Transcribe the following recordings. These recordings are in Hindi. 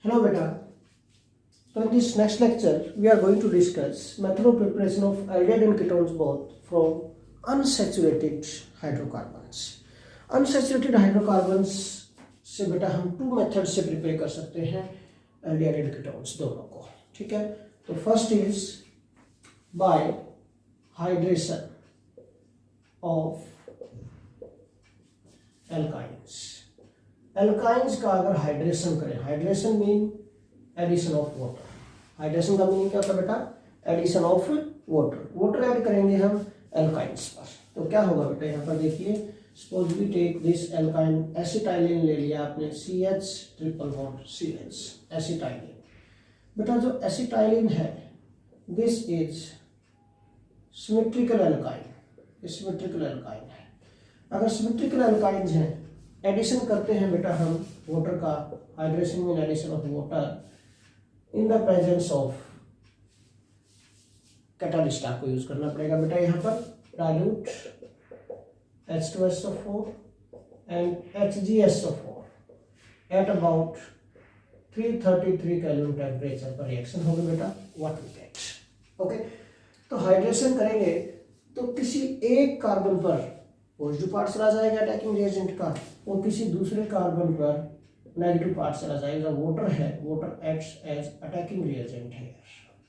Hello beta. So in this next lecture, we are going to discuss method of preparation of aldehyde and ketones both from unsaturated hydrocarbons. Unsaturated hydrocarbons से बेटा हम टू मेथड से प्रिपेयर कर सकते हैं aldehyde and ketones दोनों को, ठीक है। तो first is by hydration of alkynes. Alkynes का अगर हाइड्रेशन करें, hydration mean addition of water. Hydration का मीनिंग क्या होता है बेटा? Addition of water. Water add करेंगे हम एल्काइंस पर, तो क्या होगा बेटा? यहाँ पर देखिए, suppose we take this alkyne, acetylene ले लिया आपने, CH triple bond CH, acetylene. बेटा जो एसिटाइलिन है this is symmetrical alkyne, symmetrical alkyne है। अगर सिमेट्रिकल एल्काइंस हैं, एडिशन करते हैं बेटा हम वाटर का, hydration mean addition of water in the presence of catalyst आपको यूज करना पड़ेगा बेटा। यहाँ पर dilute H2SO4 and HgSO4 at about 333 kelvin temperature पर रिएक्शन होगी बेटा, व्हाट वी गेट। ओके, तो हाइड्रेशन करेंगे तो किसी एक कार्बन पर पॉजिटिव पार्ट चला जाएगा अटैकिंग रिएजेंट का, और किसी दूसरे कार्बन पर नेगेटिव पार्ट चला जाएगा। वाटर है, water acts as attacking reagent है।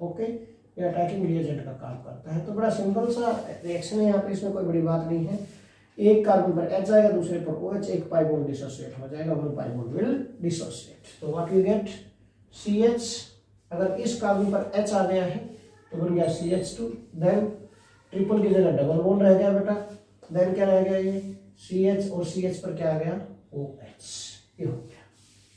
ओके, ये अटैकिंग रिएजेंट का काम करता है। तो बड़ा सिंपल सा रिएक्शन है यहाँ पे, इसमें कोई बड़ी बात नहीं है। एक कार्बन पर H जाएगा, दूसरे पर OH, एक पाई बॉन्ड डिसोसिएट हो जाएगा, one pi bond will dissociate. तो व्हाट यू गेट CH। अगर इस कार्बन पर H आ गया है तो बन गया CH2, देन ट्रिपल की जगह डबल बॉन्ड रह गया बेटा, देन क्या रह गया? ये CH और CH पर क्या आ गया? OH। ये हो गया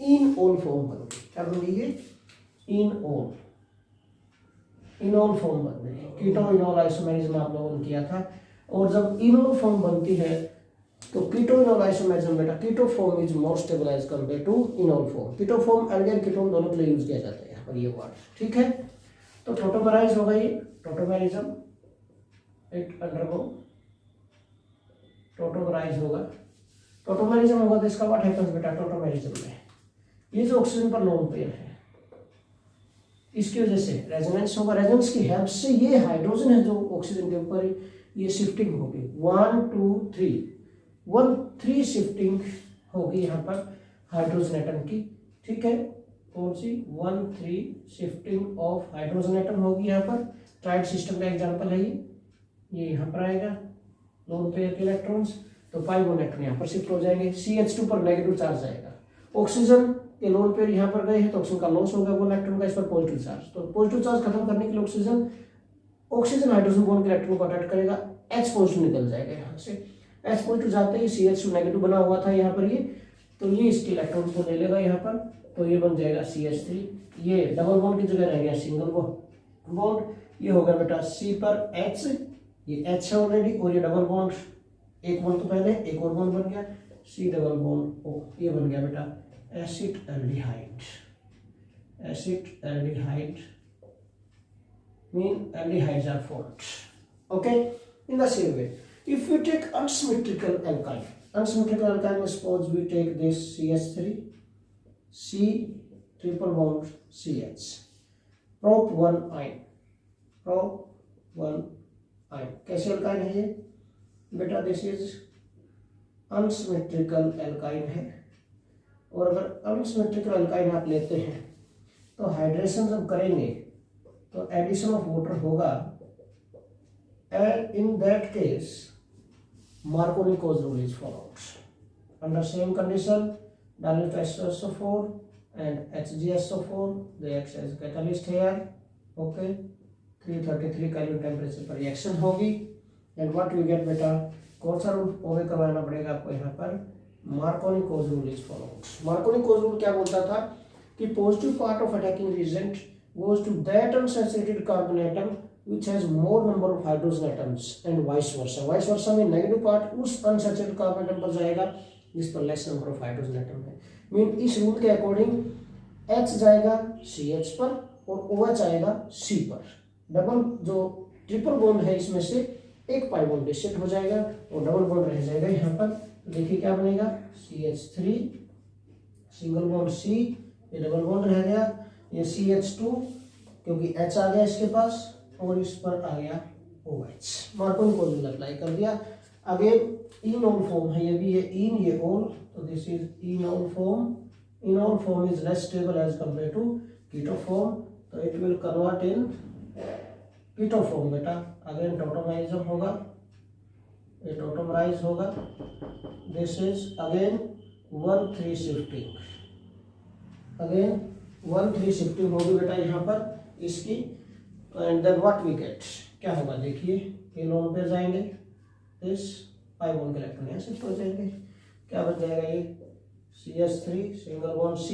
इनऑल फॉर्म बन गई। क्या बन गई? ये इनऑल फॉर्म बन गई। कीटो इनॉल आइसोमेरिज्म आप लोगों ने किया था, और जब इनॉल फॉर्म बनती है तो कीटो इनॉल आइसोमेरिज्म बेटा, keto form is more stable as compare to enol form. Keto form aldehyde ketone दोनों के लिए यूज किया जाता है यहाँ पर ये वर्ड, ठीक है। तो टोटोमेराइज होगा ये, टोटोमेरिज्म इट अंडरगो टोटोमेराइज होगा। टोटोमेरिज्म होगा तो इसका व्हाट हैपेंस बेटा? टोटोमेरिज्म में ये जो ऑक्सीजन पर लोन पेयर है, इसकी वजह से रेजोनेंस होगा। रेजोनेंस की हेल्प से ये हाइड्रोजन है जो ऑक्सीजन के ऊपर, ये शिफ्टिंग होगी 1 2 3 1 3 शिफ्टिंग होगी यहाँ पर हाइड्रोजन एटम की, ठीक है। कौन सी? 1 3 शिफ्टिंग ऑफ हाइड्रोजन एटम होगी यहाँ पर। ट्राइड सिस्टम का एग्जांपल है ये यहाँ पर आएगा लोन पेयर के इलेक्ट्रॉन्स, तो पाई बॉन्ड इलेक्ट्रॉन यहाँ पर शिफ्ट हो जाएंगे। CH2 पर नेगेटिव चार्ज आएगा, ऑक्सीजन के लोन पेयर यहाँ पर गए हैं तो ऑक्सीजन का लॉस होगा वो इलेक्ट्रॉन का, इस पर पॉजिटिव चार्ज। तो पॉजिटिव चार्ज खत्म करने के लिए ऑक्सीजन हाइड्रोजन बॉन्ड के इलेक्ट्रॉन को अटैक करेगा, H पॉजिटिव निकल जाएगा यहाँ से। H पॉजिटिव जाते ही CH2 नेगेटिव बना हुआ था यहाँ पर ये, तो ये इसके इलेक्ट्रॉन को ले लेगा यहाँ पर, तो ये बन जाएगा CH3। ये डबल बॉन्ड की जगह रह गया सिंगल बॉन्ड, ये होगा बेटा C पर H, ये H है ऑलरेडी, और ये डबल बॉन्ड, एक बॉन्ड तो पहले एक और बॉन्ड बन गया C डबल बॉन्ड O, ये बन गया बेटा acetaldehyde. Acetaldehyde mean aldehydes are formed. Okay, in the same way, if we take unsymmetrical alkyne, suppose we take this CH3, C triple bond CH, prop 1 ion, कैसे alkyne है ये बेटा? दिस इज unsymmetrical alkyne है, और अगर unsymmetrical alkyne आप लेते हैं तो हाइड्रेशन जब करेंगे तो एडिशन ऑफ वाटर होगा, and in that case Marconi-Cose rule is followed. Under same condition, dilute H2SO4 and HgSO4, they act as catalyst here. Okay, 333 kelvin temperature पर रिएक्शन होगी, एंड व्हाट वी गेट बेटा? कौन सा रूल ओबे करवाना पड़ेगा आपको यहाँ पर? Marconi-Cose rule is followed. Marconi-Cose rule क्या बोलता था कि positive part of attacking reagent goes to that unsaturated carbon atom which has more number of hydrogen atoms, and vice versa. Vice versa में नेगेटिव पार्ट उस unsaturated carbon atom पर जाएगा जिस पर less number of hydrogen atom है। मीन इस रूल के अकॉर्डिंग H जाएगा CH पर और OH आएगा C पर। डबल जो ट्रिपल बॉन्ड है इसमें से एक पाई बॉन्ड डिसोसिएट हो जाएगा और डबल बॉन्ड रह जाएगा यहाँ पर। देखिए क्या बनेगा? CH3 सिंगल बॉन्ड C ये डबल बॉन्ड रह गया, ये CH2 क्योंकि H आ गया इसके पास, और इस पर आ गया OH। मार्कोनी कोऑर्डिनेट अप्लाई कर दिया। अगेन इनोल फॉर्म है, ये भी है इन, ये ओल, तो this is enol form. Enol form is less stable as compare to keto form, तो it will convert in keto form बेटा। अगेन टोटोमराइजम होगा, ये टोटोमराइज होगा। This is again 1,3 shifting, again 1,3 shifting होगी बेटा यहाँ पर इसकी। And then what we get, क्या होगा देखिए, इनोल पे जाएंगे, इस pi बॉन्ड के इलेक्ट्रॉन यहाँ शिफ्ट हो जाएंगे, क्या बच जाएगा ये CH3 single bond C,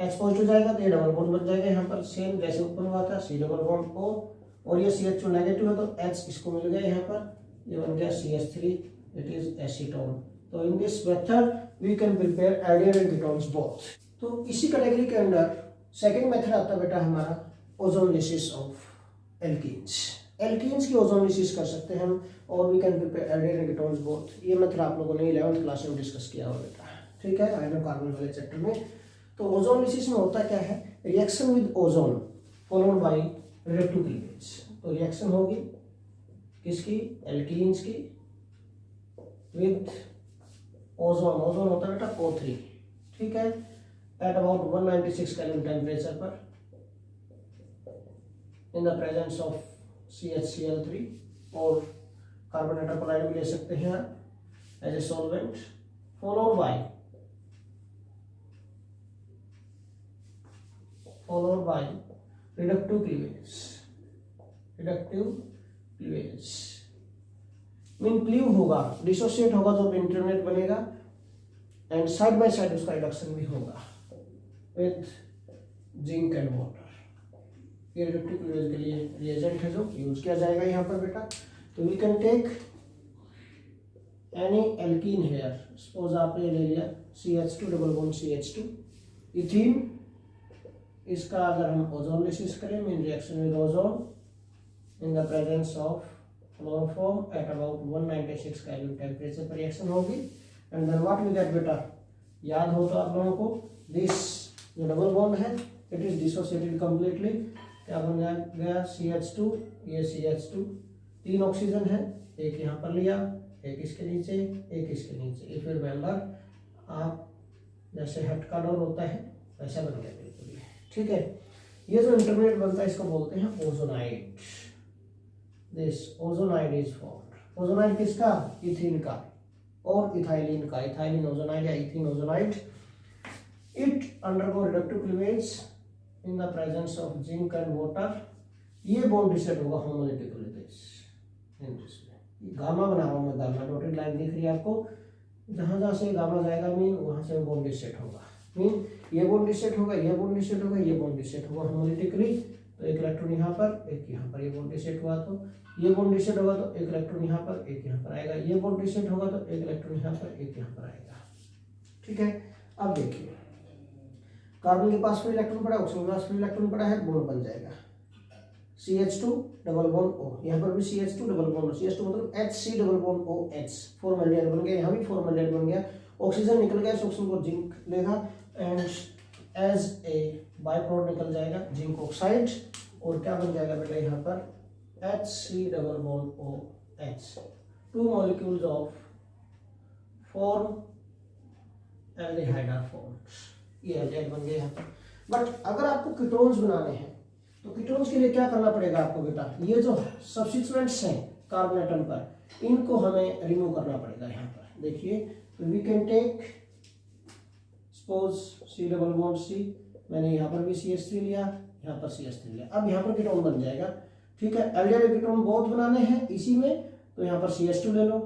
H positive जाएगा तो ये डबल बॉन्ड बन जाएगा यहाँ पर, सेम जैसे ऊपर हुआ था, C डबल बॉन्ड O, और ये CH2 नेगेटिव है तो H इसको मिल गया यहाँ पर, ये बन गया CH3, इट इज एसीटोन। तो in this method we can prepare आइडियल एंड कीटोन्स बोथ। तो इसी कैटेगरी के अंदर सेकंड मेथड आता है बेटा हमारा ओजोनलिसिस ऑफ एल्कीन्स। एल्कीन्स की ओजोनलिसिस कर सकते हैं हम, और वी कैन प्रिपेयर आइडियल एंड कीटोन्स बोथ। ये मेथड आप लोगों ने 11th क्लास में डिस्कस किया हुआ बेटा, ठीक है, हाइड्रोकार्बन वाले चैप्टर में। तो ओजोनलिसिस में होता क्या है, reaction with ozone followed by reductive cleavage. तो रिएक्शन होगी किसकी, एल्कीन्स की, विद ओजोन, ओजोन होता है बेटा O3, ठीक है, एट अबाउट 196 केल्विन टेम्परेचर पर, इन द प्रेजेंस ऑफ CHCl3, और कार्बन टेट्राक्लोराइड भी ले सकते हैं as a solvent, followed by reductive cleavage. Reductive cleavage mean cleave होगा, डिसोसिएट होगा तो इंटरमीडिएट बनेगा, एंड साइड बाय साइड उसका रिडक्शन भी होगा विथ जिंक एंड वाटर। ये रिडक्टिव क्लीवेज के लिए रिएजेंट है जो यूज किया जाएगा यहाँ पर बेटा। तो we can take any alkene here, suppose आपने ले लिया CH2 double bond CH2, ethene, इसका अगर हम ओजोनलिसिस करें mean reaction with ozone in the presence of chloroform at about 196 kelvin temperature पर रिएक्शन होगी, and then what we get बेटा, याद हो तो आप लोगों को, दिस जो डबल बॉन्ड है इट इज डिसोसिएटेड कंप्लीटली, क्या बन गया CH2, ये CH2, 3 ऑक्सीजन है, एक यहाँ पर लिया, एक इसके नीचे, एक इसके नीचे, ये फिर मेंबर आप जैसे हट का डोर होता है वैसा बन गया बिल्कुल, ठीक है। ये जो इंटरमीडिएट बनता है इसको बोलते हैं ozonide. This ozonide is formed. Ozonide किसका, इथीन का और इथाइलिन का, इथाइलिन ओजोनाइड या ethene ozonide. It undergo reductive cleavage in the presence of zinc and water. ये बॉन्ड डिसेट होगा होमोलिटिकली, दिस गामा बना हुआ मैं, गामा डॉटेड लाइन दिख रही है आपको, जहां जहां से गामा जाएगा मीन वहां से बॉन्ड डिसेट होगा, मीन ये बॉन्ड डिसेट होगा, ये बॉन्ड डिसेट होगा, ये बॉन्ड डिसेट होगा होमोलिटिकली, तो एक इलेक्ट्रॉन यहाँ पर, एक यहाँ पर, ये बॉन्ड डिसेट हुआ तो ये बॉन्ड डिसेट होगा तो एक इलेक्ट्रॉन यहाँ पर, एक यहाँ पर आएगा, ये बॉन्ड डिसेट होगा तो एक इलेक्ट्रॉन यहाँ पर, एक यहाँ पर आएगा, ठीक है। अब देखिए कार्बन के पास फ्री इलेक्ट्रॉन पड़ा है, ऑक्सीजन के पास फ्री इलेक्ट्रॉन पड़ा है, बॉन्ड बन जाएगा CH2 डबल बॉन्ड O, यहाँ पर भी CH2 डबल बॉन्ड, CH2 मतलब HC double bond OH, formaldehyde बन गया, यहाँ भी फॉर्मल्डिहाइड बन गया, ऑक्सीजन निकल गया, ऑक्सीजन को जिंक लेगा, and as a by product निकल जाएगा जिंक ऑक्साइड, और क्या बन जाएगा बेटा यहाँ पर HC double bond OH, 2 molecules of formaldehyde are formed, ये एल्डिहाइड बन गया यहाँ पर। बट अगर आपको कीटोन्स बनाने हैं तो कीटोन्स के लिए क्या करना पड़ेगा आपको बेटा, ये जो सब्स्टिट्यूएंट्स हैं कार्बन एटम पर इनको हमें रिमूव करना पड़ेगा यहाँ पर। देखिए तो we can take suppose C double bond C, मैंने यहाँ पर भी CH3 लिया, यहाँ पर CH3 लिया, अब यहाँ पर कीटोन बन जाएगा, ठीक है। एल्डिहाइड कीटोन बहुत बनाने हैं इसी में, तो यहाँ पर CH2 ले लो,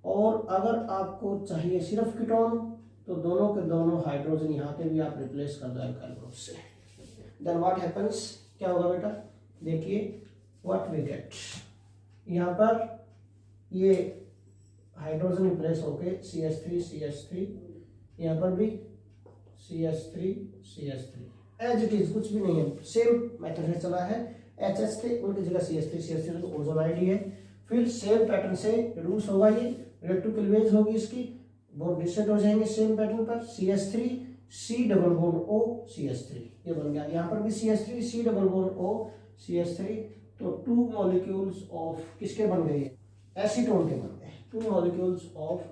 और अगर आपको चाहिए सिर्फ कीटोन तो दोनों के दोनों हाइड्रोजन यहाँ पे भी आप रिप्लेस कर दो अल्काइल ग्रुप से। देन व्हाट हैपेंस, क्या होगा बेटा, देखिए व्हाट वी गेट, यहाँ पर ये हाइड्रोजन रिप्लेस होके CH3 यहाँ पर भी CH3 एज इट इज, कुछ भी नहीं है, सेम मेथड से चला है, HH थे उनकी जगह CH3 तो ओजोनाइड ही है, फिर सेम पैटर्न से रिड्यूस होगा, ये रिडक्टिव क्लीवेज होगी इसकी, बॉन्ड डिसेट हो जाएंगे सेम पैटर्न पर, CH3 C double bond O CH3, ये बन गया। यहाँ पर भी CH3 C double bond O CH3, तो 2 मॉलिक्यूल्स ऑफ किसके बन गए, एसीटोन के बन गए, 2 molecules of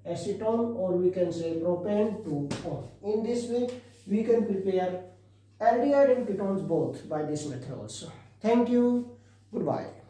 acetone, or we can say propane to O. In this way we can prepare aldehyde and ketones both by this method also. Thank you. Goodbye.